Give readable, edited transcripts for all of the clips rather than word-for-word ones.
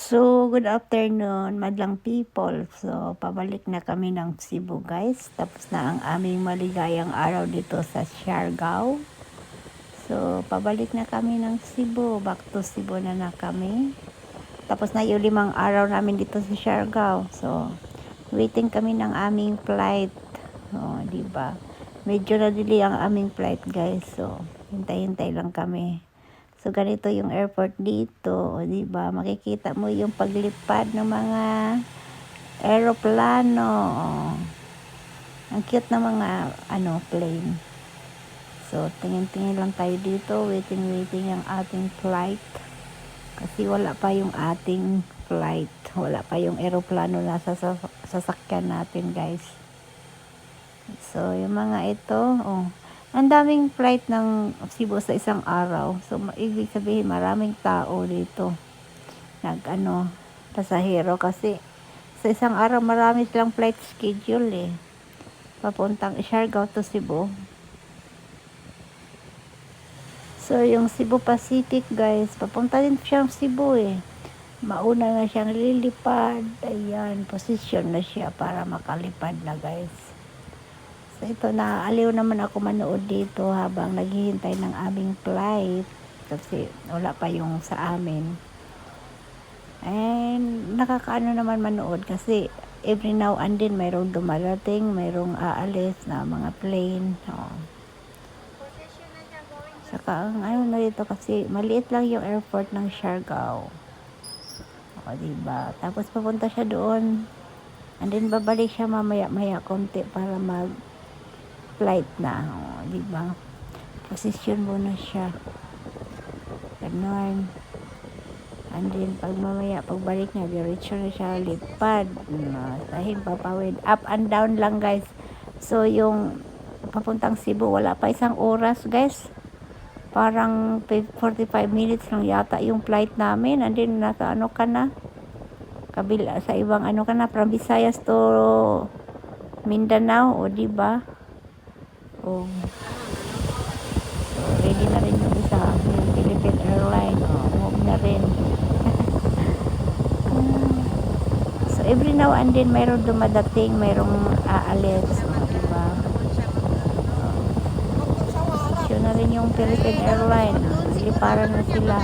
So, good afternoon, madlang people. So, pabalik na kami ng Cebu, guys. Tapos na ang aming maligayang araw dito sa Siargao. So, pabalik na kami ng Cebu. Back to Cebu na kami. Tapos na yung 5 araw namin dito sa Siargao. So, waiting kami ng aming flight. Oh, diba? Medyo na-delay ang aming flight, guys. So, hintay-hintay lang kami. So, ganito yung airport dito. O, diba? Makikita mo yung paglipad ng mga aeroplano. O, ang cute na mga, plane. So, tingin-tingin lang tayo dito. Waiting yung ating flight. Kasi wala pa yung ating flight. Wala pa yung aeroplano na sasakyan natin, guys. So, yung mga ito, ang daming flight ng Cebu sa isang araw. So, ibig sabihin, maraming tao dito. Pasahero. Kasi, sa isang araw, marami silang flight schedule eh. Papuntang Siargao to Cebu. So, yung Cebu Pacific, guys, papunta din siyang Cebu eh. Mauna na siyang lilipad. Ayan, posisyon na siya para makalipad na, guys. So, ito, naaaliw naman ako manood dito habang naghihintay ng aming flight. Kasi wala pa yung sa amin. And nakakaano naman manood kasi every now and then mayroong dumarating, mayroong aalis na mga plane. Saka ang na dito kasi maliit lang yung airport ng Siargao. Diba? Tapos papunta siya doon. And then babalik siya mamaya konti para flight na, diba? Posisyon muna siya. Ganon. And then pagbalik niya, diretso na siya lipad. Dahil papawid. Up and down lang, guys. So, yung papuntang Cebu, wala pa isang oras, guys. Parang 45 minutes lang yata yung flight namin. And then, nasa ka na? Kabila, sa ibang ka na? From Visayas to Mindanao, diba? So, ready na rin yung isa, yung Philippine Airlines. Move na rin. So, every now and then, mayroong dumadating, mayroong aalis. Diba? Yun na rin yung Philippine Airlines. Liparan na sila.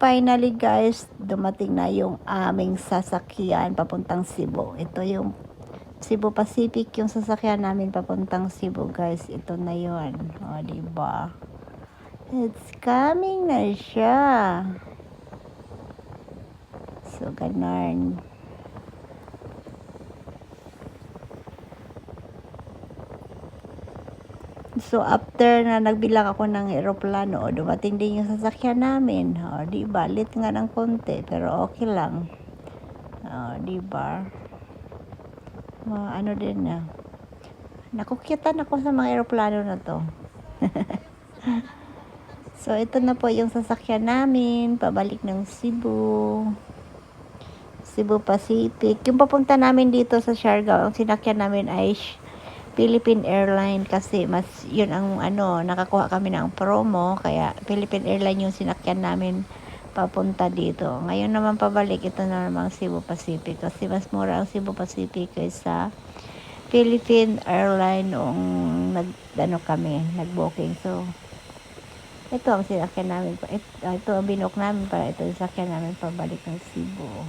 finally guys, dumating na yung aming sasakyan papuntang Cebu. Ito yung Cebu Pacific, yung sasakyan namin papuntang Cebu guys. Ito na yun. O, diba? It's coming na siya. So, ganun. So, after na nagbilang ako ng eroplano, dumating din yung sasakyan namin. O, diba? Late nga ng konti, pero okay lang. O, diba? Ano din na. Nakukitan ako sa mga eroplano na to. So, ito na po yung sasakyan namin. Pabalik ng Cebu. Cebu Pacific. Yung papunta namin dito sa Siargao, ang sinakyan namin ay Philippine Airlines kasi mas yun ang nakakuha kami ng promo, kaya Philippine Airlines yung sinakyan namin papunta dito. Ngayon naman pabalik, ito na namang Cebu Pacific kasi mas mura ang Cebu Pacific kaysa Philippine Airlines noong nag-booking. So ito ang sinakyan namin, ito ang binook namin para ito yung sinakyan namin pabalik ng Cebu.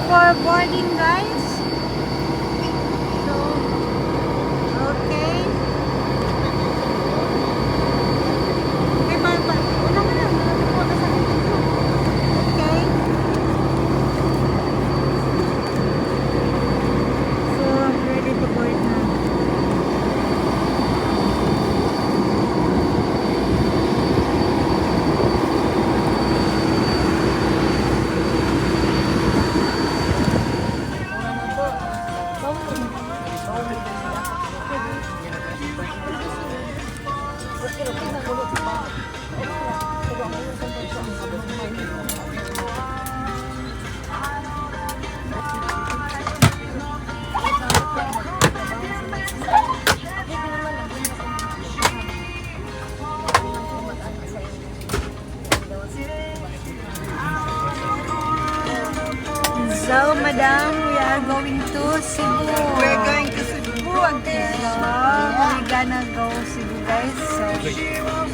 For boarding guys. So, okay. Okay, wala mo na. Okay. So, ready to board na. So, madam, we are going to Cebu. We're going to Cebu again. So, we're gonna go Cebu, guys. So,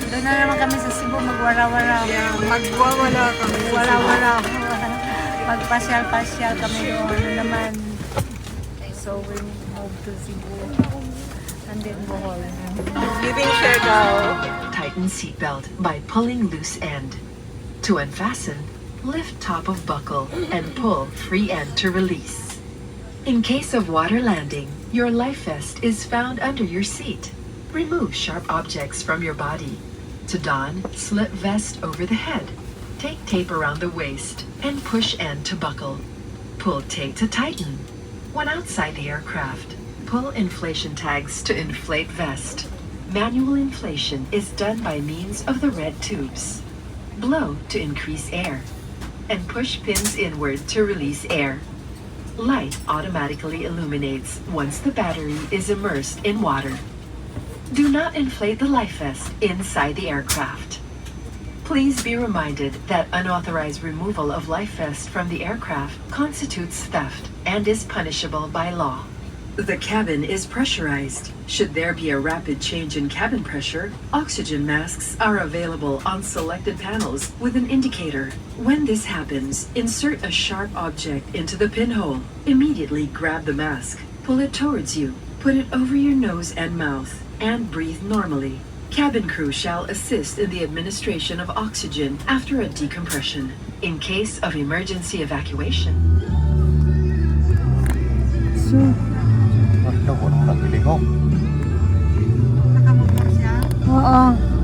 doon na naman kami sa Cebu, magwara-wara. Yeah, magwawala kami. Wara-wara. Magpasyal-pasyal kami doon. Ano naman. So, we move to Cebu. And then Bohol. Leaving Siargao. Tighten seatbelt by pulling loose end. To unfasten, lift top of buckle and pull free end to release. In case of water landing, your life vest is found under your seat. Remove sharp objects from your body. To don, slip vest over the head. Take tape around the waist and push end to buckle. Pull tape to tighten. When outside the aircraft, pull inflation tags to inflate vest. Manual inflation is done by means of the red tubes. Blow to increase air, and push pins inward to release air. Light automatically illuminates once the battery is immersed in water. Do not inflate the life vest inside the aircraft. Please be reminded that unauthorized removal of life vest from the aircraft constitutes theft and is punishable by law. The cabin is pressurized. Should there be a rapid change in cabin pressure, oxygen masks are available on selected panels with an indicator. When this happens, insert a sharp object into the pinhole. Immediately grab the mask, pull it towards you, put it over your nose and mouth, and breathe normally. Cabin crew shall assist in the administration of oxygen after a decompression. In case of emergency evacuation, Ano, walang nagbili ko. Nakamotor siya. Oo.